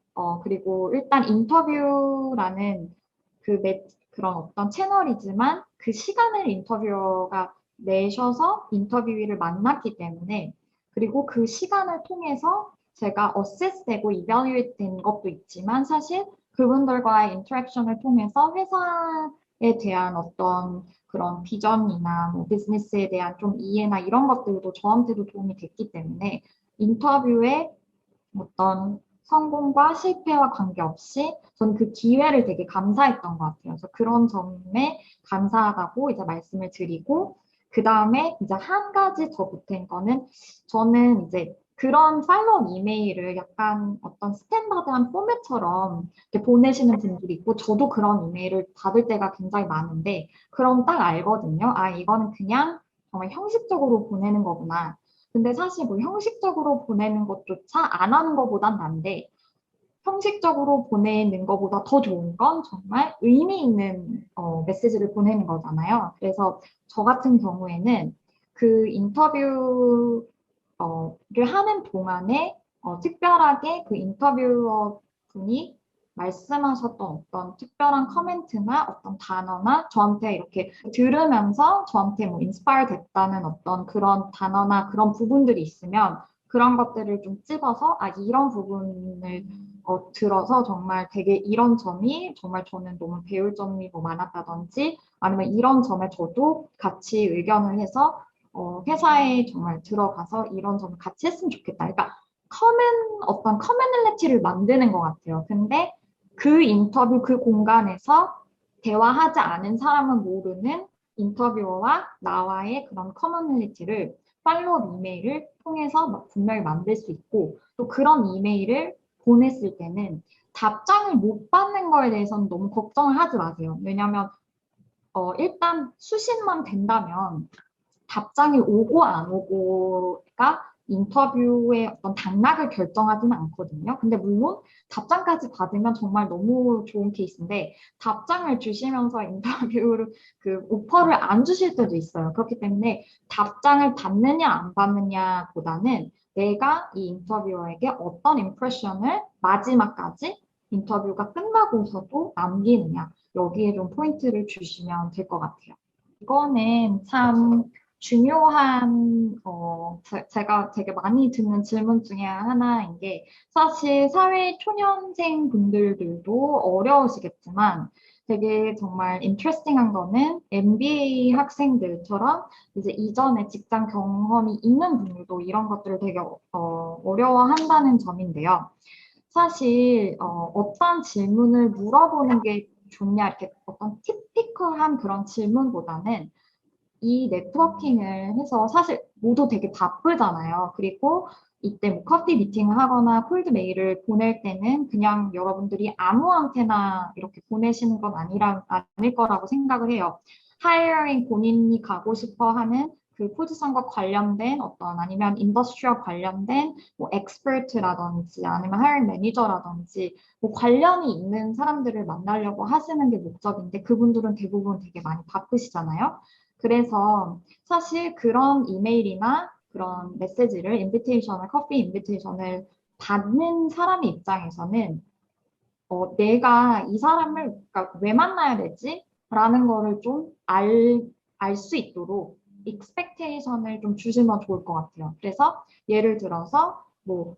그리고 일단 인터뷰라는 그 그런 어떤 채널이지만 그 시간을 인터뷰어가 내셔서 인터뷰를 만났기 때문에 그리고 그 시간을 통해서 제가 어세스되고 이별리에이트 된 것도 있지만 사실 그분들과의 인터랙션을 통해서 회사 대한 어떤 그런 비전이나 뭐 비즈니스에 대한 좀 이해나 이런 것들도 저한테도 도움이 됐기 때문에 인터뷰에 어떤 성공과 실패와 관계없이 저는 그 기회를 되게 감사했던 것 같아요. 그래서 그런 점에 감사하다고 이제 말씀을 드리고, 그 다음에 이제 한 가지 더 보탠 거는 저는 이제 그런 팔로우 이메일을 약간 어떤 스탠다드한 포맷처럼 이렇게 보내시는 분들이 있고, 저도 그런 이메일을 받을 때가 굉장히 많은데, 그럼 딱 알거든요. 아, 이거는 그냥 정말 형식적으로 보내는 거구나. 근데 사실 뭐 형식적으로 보내는 것조차 안 하는 것보단 난데, 형식적으로 보내는 것보다 더 좋은 건 정말 의미 있는 메시지를 보내는 거잖아요. 그래서 저 같은 경우에는 그 인터뷰를 하는 동안에 특별하게 그 인터뷰어 분이 말씀하셨던 어떤 특별한 커멘트나 어떤 단어나 저한테 이렇게 들으면서 저한테 뭐 인스파이어 됐다는 어떤 그런 단어나 그런 부분들이 있으면 그런 것들을 좀 찝어서 아 이런 부분을 들어서 정말 되게 이런 점이 정말 저는 너무 배울 점이 뭐 많았다든지 아니면 이런 점에 저도 같이 의견을 해서 회사에 정말 들어가서 이런 점을 같이 했으면 좋겠다. 그러니까 어떤 커뮤니티를 만드는 것 같아요. 근데 그 인터뷰 그 공간에서 대화하지 않은 사람은 모르는 인터뷰어와 나와의 그런 커뮤니티를 팔로우 이메일을 통해서 분명히 만들 수 있고 또 그런 이메일을 보냈을 때는 답장을 못 받는 거에 대해서는 너무 걱정을 하지 마세요. 왜냐하면 일단 수신만 된다면 답장이 오고 안 오고가 인터뷰의 어떤 당락을 결정하지는 않거든요. 근데 물론 답장까지 받으면 정말 너무 좋은 케이스인데 답장을 주시면서 인터뷰를 그 오퍼를 안 주실 때도 있어요. 그렇기 때문에 답장을 받느냐 안 받느냐보다는 내가 이 인터뷰어에게 어떤 임프레션을 마지막까지 인터뷰가 끝나고서도 남기느냐 여기에 좀 포인트를 주시면 될 것 같아요. 이거는 참 중요한, 제가 되게 많이 듣는 질문 중에 하나인 게, 사실 사회 초년생 분들도 어려우시겠지만, 되게 정말 인트레스팅한 거는 MBA 학생들처럼 이제 이전에 직장 경험이 있는 분들도 이런 것들을 되게 어려워한다는 점인데요. 사실 어떤 질문을 물어보는 게 좋냐 이렇게 어떤 티피컬한 그런 질문보다는 이 네트워킹을 해서 사실 모두 되게 바쁘잖아요. 그리고 이때 뭐 커피 미팅을 하거나 콜드 메일을 보낼 때는 그냥 여러분들이 아무한테나 이렇게 보내시는 건 아닐 거라고 생각을 해요. 하이어링 본인이 가고 싶어 하는 그 포지션과 관련된 어떤 아니면 인더스트리얼 관련된 뭐 엑스퍼트라든지 아니면 하이어링 매니저라든지 뭐 관련이 있는 사람들을 만나려고 하시는 게 목적인데 그분들은 대부분 되게 많이 바쁘시잖아요. 그래서 사실 그런 이메일이나 그런 메시지를, 커피 인비테이션을 받는 사람의 입장에서는 내가 이 사람을 그러니까 왜 만나야 되지? 라는 거를 좀 알 수 있도록 익스펙테이션을 좀 주시면 좋을 것 같아요. 그래서 예를 들어서 뭐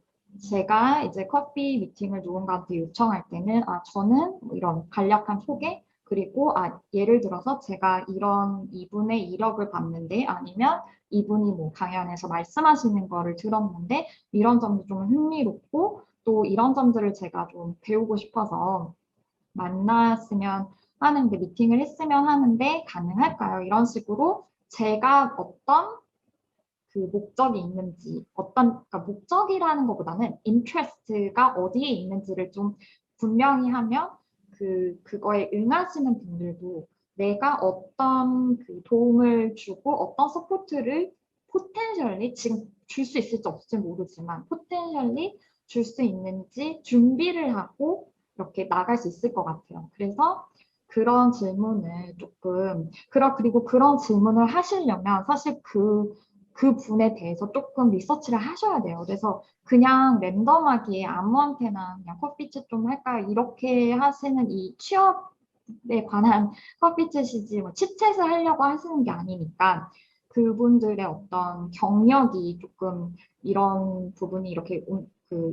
제가 이제 커피 미팅을 누군가한테 요청할 때는 아 저는 뭐 이런 간략한 소개 그리고 아 예를 들어서 제가 이런 이분의 이력을 봤는데 아니면 이분이 뭐 강연에서 말씀하시는 거를 들었는데 이런 점도 좀 흥미롭고 또 이런 점들을 제가 좀 배우고 싶어서 만났으면 하는데, 미팅을 했으면 하는데 가능할까요? 이런 식으로 제가 어떤 그 목적이 있는지, 그러니까 목적이라는 것보다는 인트레스트가 어디에 있는지를 좀 분명히 하면 그거에 응하시는 분들도 내가 어떤 그 도움을 주고 어떤 서포트를 포텐셜리 지금 줄 수 있을지 없을지 모르지만 포텐셜리 줄 수 있는지 준비를 하고 이렇게 나갈 수 있을 것 같아요. 그래서 그런 질문을 그리고 그런 질문을 하시려면 사실 그 분에 대해서 조금 리서치를 하셔야 돼요. 그래서 그냥 랜덤하게 아무한테나 그냥 커피챗 좀 할까요? 이렇게 하시는 이 취업에 관한 커피챗이지 뭐 치챗을 하려고 하시는 게 아니니까 그분들의 어떤 경력이 조금 이런 부분이 이렇게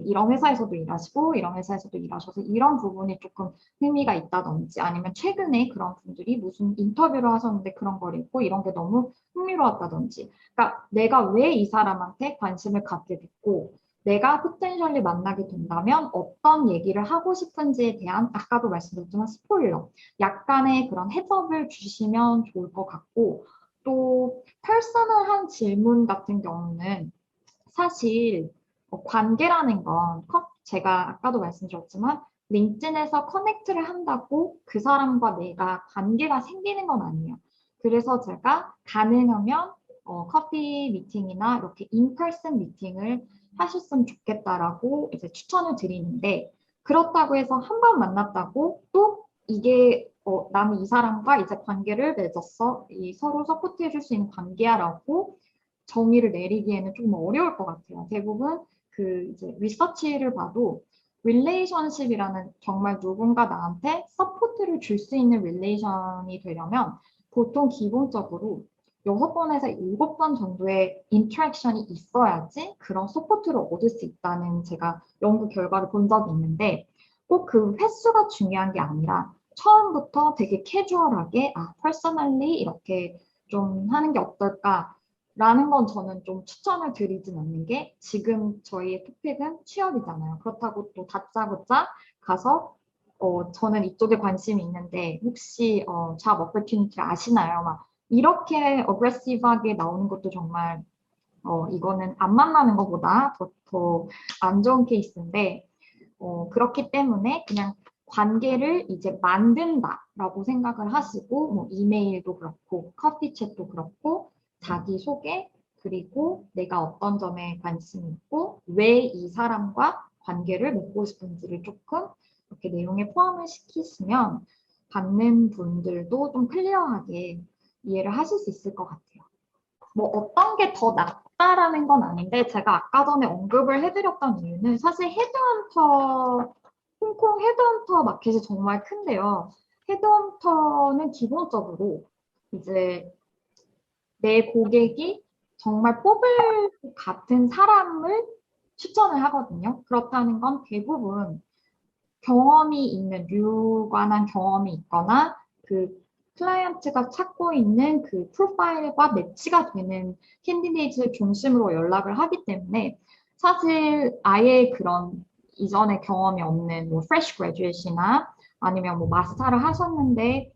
이런 회사에서도 일하시고 이런 회사에서도 일하셔서 이런 부분이 조금 흥미가 있다든지 아니면 최근에 그런 분들이 무슨 인터뷰를 하셨는데 그런 걸 읽고 이런 게 너무 흥미로웠다든지 그러니까 내가 왜 이 사람한테 관심을 갖게 됐고 내가 포텐셜리 만나게 된다면 어떤 얘기를 하고 싶은지에 대한 아까도 말씀드렸지만 스포일러 약간의 그런 헤드업을 주시면 좋을 것 같고 또 퍼스널한 질문 같은 경우는 사실 관계라는 건 제가 아까도 말씀드렸지만 링ked인에서 커넥트를 한다고 그 사람과 내가 관계가 생기는 건 아니에요. 그래서 제가 가능하면 커피 미팅이나 이렇게 인퍼슨 미팅을 하셨으면 좋겠다라고 이제 추천을 드리는데 그렇다고 해서 한 번 만났다고 또 이게 나는 이 사람과 이제 관계를 맺었어. 이 서로 서포트해 줄 수 있는 관계야라고 정의를 내리기에는 좀 어려울 것 같아요. 대부분 이제 리서치를 봐도 릴레이션십이라는 정말 누군가 나한테 서포트를 줄 수 있는 릴레이션이 되려면 보통 기본적으로 6번에서 7번 정도의 인터랙션이 있어야지 그런 서포트를 얻을 수 있다는 제가 연구 결과를 본 적이 있는데 꼭 그 횟수가 중요한 게 아니라 처음부터 되게 캐주얼하게 퍼스널리 이렇게 좀 하는 게 어떨까 라는 건 저는 좀 추천을 드리진 않는 게 지금 저희의 토픽은 취업이잖아요. 그렇다고 또 다짜고짜 가서 저는 이쪽에 관심이 있는데 혹시 잡 오퍼튜니티 아시나요? 막 이렇게 어그레시브하게 나오는 것도 정말 이거는 안 만나는 것보다 더 안 좋은 케이스인데 그렇기 때문에 그냥 관계를 이제 만든다라고 생각을 하시고 뭐 이메일도 그렇고 커피챗도 그렇고 자기소개 그리고 내가 어떤 점에 관심이 있고 왜 이 사람과 관계를 맺고 싶은지를 조금 이렇게 내용에 포함을 시키시면 받는 분들도 좀 클리어하게 이해를 하실 수 있을 것 같아요. 뭐 어떤 게 더 낫다라는 건 아닌데 제가 아까 전에 언급을 해드렸던 이유는 사실 헤드헌터, 홍콩 헤드헌터 마켓이 정말 큰데요. 헤드헌터는 기본적으로 이제 내 고객이 정말 뽑을 것 같은 사람을 추천을 하거든요. 그렇다는 건 대부분 경험이 있는 유관한 경험이 있거나 그 클라이언트가 찾고 있는 그 프로파일과 매치가 되는 캔디데이트를 중심으로 연락을 하기 때문에 사실 아예 그런 이전에 경험이 없는 뭐 프레시 그레듀에이트나 아니면 뭐 마스터를 하셨는데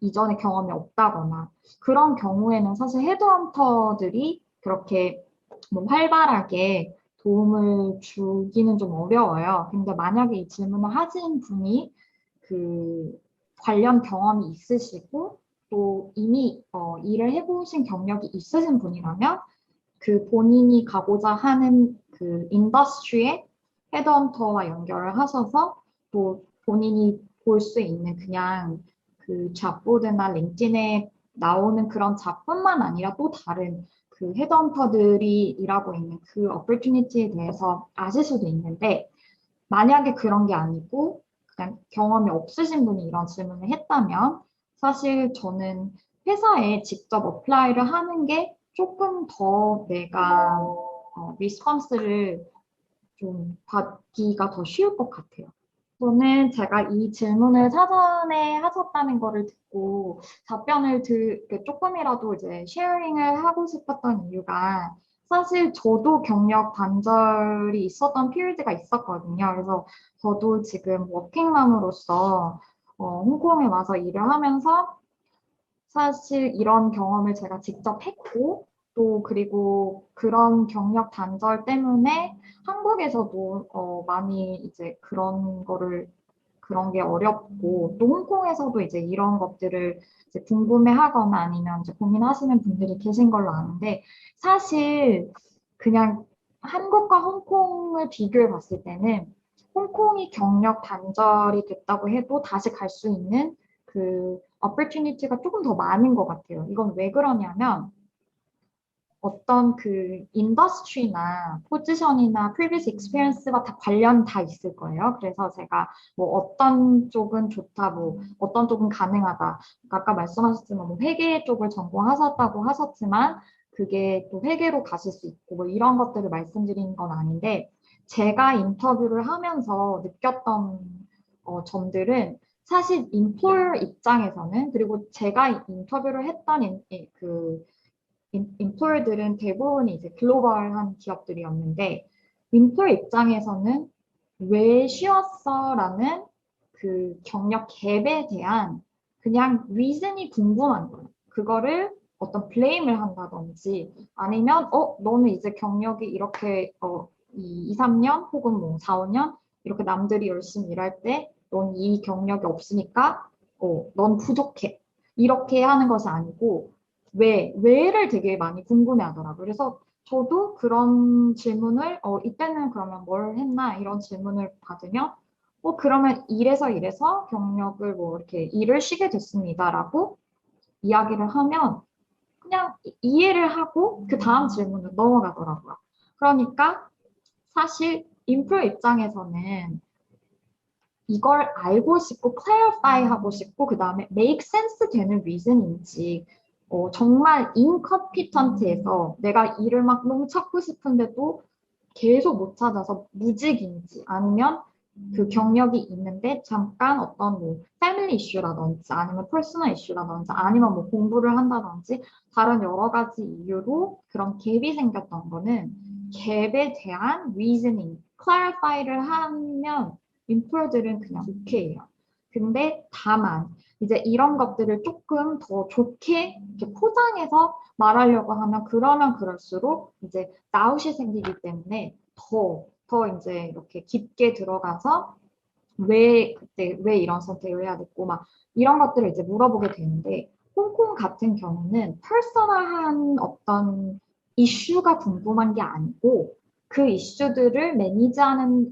이전에 경험이 없다거나 그런 경우에는 사실 헤드헌터들이 그렇게 뭐 활발하게 도움을 주기는 좀 어려워요. 근데 만약에 이 질문을 하신 분이 그 관련 경험이 있으시고 또 이미 일을 해보신 경력이 있으신 분이라면 그 본인이 가고자 하는 그 인더스트리의 헤드헌터와 연결을 하셔서 또 본인이 볼 수 있는 그냥 그 잡보드나 링ked인에 나오는 그런 잡뿐만 아니라 또 다른 그 헤드헌터들이 일하고 있는 그 opportunity에 대해서 아실 수도 있는데 만약에 그런 게 아니고 그냥 경험이 없으신 분이 이런 질문을 했다면 사실 저는 회사에 직접 어플라이를 하는 게 조금 더 내가 리스폰스를 좀 받기가 더 쉬울 것 같아요. 저는 제가 이 질문을 사전에 하셨다는 거를 듣고 답변을 조금이라도 이제 쉐어링을 하고 싶었던 이유가 사실 저도 경력 단절이 있었던 피리드가 있었거든요. 그래서 저도 지금 워킹맘으로서 홍콩에 와서 일을 하면서 사실 이런 경험을 제가 직접 했고, 또 그리고 그런 경력 단절 때문에 한국에서도 많이 이제 그런 게 어렵고, 또 홍콩에서도 이제 이런 것들을 이제 궁금해하거나 아니면 이제 고민하시는 분들이 계신 걸로 아는데, 사실 그냥 한국과 홍콩을 비교해 봤을 때는 홍콩이 경력 단절이 됐다고 해도 다시 갈 수 있는 그 opportunity가 조금 더 많은 것 같아요. 이건 왜 그러냐면 어떤 그 인더스트리나 포지션이나 previous experience가 다 관련 다 있을 거예요. 그래서 제가 뭐 어떤 쪽은 좋다, 뭐 어떤 쪽은 가능하다. 아까 말씀하셨지만 뭐 회계 쪽을 전공하셨다고 하셨지만 그게 또 회계로 가실 수 있고 뭐 이런 것들을 말씀드리는 건 아닌데 제가 인터뷰를 하면서 느꼈던 점들은 사실 인플로어 입장에서는 그리고 제가 인터뷰를 했던 인플로어들은 대부분이 이제 글로벌한 기업들이었는데 인플로어 입장에서는 왜 쉬었어라는 그 경력 갭에 대한 그냥 리즌이 궁금한 거예요. 그거를 어떤 블레임을 한다든지 아니면 너는 이제 경력이 이렇게 2, 3년 혹은 뭐 4, 5년 이렇게 남들이 열심히 일할 때 넌 이 경력이 없으니까 넌 부족해. 이렇게 하는 것이 아니고 왜를 되게 많이 궁금해 하더라고요. 그래서 저도 그런 질문을 이때는 그러면 뭘 했나 이런 질문을 받으면 그러면 이래서 경력을 뭐 이렇게 일을 쉬게 됐습니다라고 이야기를 하면 그냥 이해를 하고 그 다음 질문을 넘어가더라고요. 그러니까 사실 인프로 입장에서는 이걸 알고 싶고 clarify 하고 싶고 그 다음에 make sense 되는 reason인지 정말 incompetent해서 내가 일을 막 너무 찾고 싶은데도 계속 못 찾아서 무직인지 아니면 그 경력이 있는데 잠깐 어떤 뭐 패밀리 이슈라든지 아니면 퍼스널 이슈라든지 아니면 뭐 공부를 한다든지 다른 여러 가지 이유로 그런 갭이 생겼던 거는 갭에 대한 reasoning, clarify를 하면 인프로들은 그냥 오케이예요. 근데 다만 이제 이런 것들을 조금 더 좋게 이렇게 포장해서 말하려고 하면 그러면 그럴수록 이제 나웃이 생기기 때문에 더 이제 이렇게 깊게 들어가서 왜 그때 왜 이런 선택을 해야 됐고 막 이런 것들을 이제 물어보게 되는데 홍콩 같은 경우는 퍼스널한 어떤 이슈가 궁금한 게 아니고 그 이슈들을 매니저하는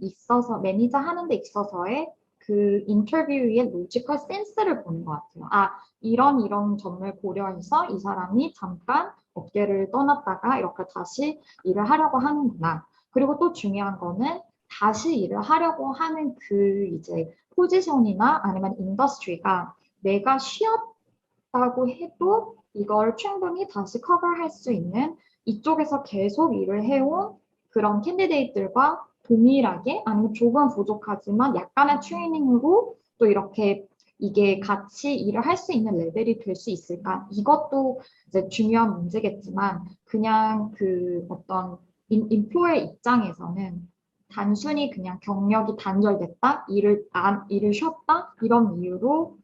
데 있어서의 그 인터뷰의 로지컬 센스를 보는 것 같아요. 아, 이런 점을 고려해서 이 사람이 잠깐 업계를 떠났다가 이렇게 다시 일을 하려고 하는구나. 그리고 또 중요한 거는 다시 일을 하려고 하는 그 이제 포지션이나 아니면 인더스트리가 내가 쉬었다고 해도 이걸 충분히 다시 커버할 수 있는 이쪽에서 계속 일을 해온 그런 캔디데이트들과 동일하게 아니면 조금 부족하지만 약간의 트레이닝으로 또 이렇게 이게 같이 일을 할 수 있는 레벨이 될 수 있을까? 이것도 이제 중요한 문제겠지만 그냥 그 어떤 인플로어 입장에서는 단순히 그냥 경력이 단절됐다, 일을 쉬었다 이런 이유로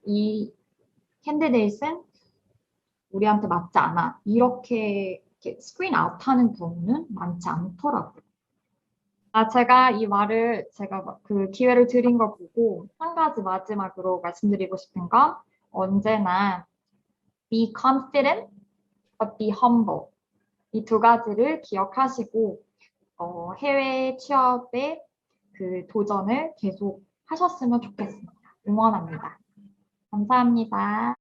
이 캔디데이트는 우리한테 맞지 않아 이렇게 스크린 아웃하는 경우는 많지 않더라고요. 아, 제가 이 말을 제가 그 기회를 드린 걸 보고 한 가지 마지막으로 말씀드리고 싶은 건 언제나 be confident but be humble 이 두 가지를 기억하시고 해외 취업에 그 도전을 계속 하셨으면 좋겠습니다. 응원합니다. 감사합니다.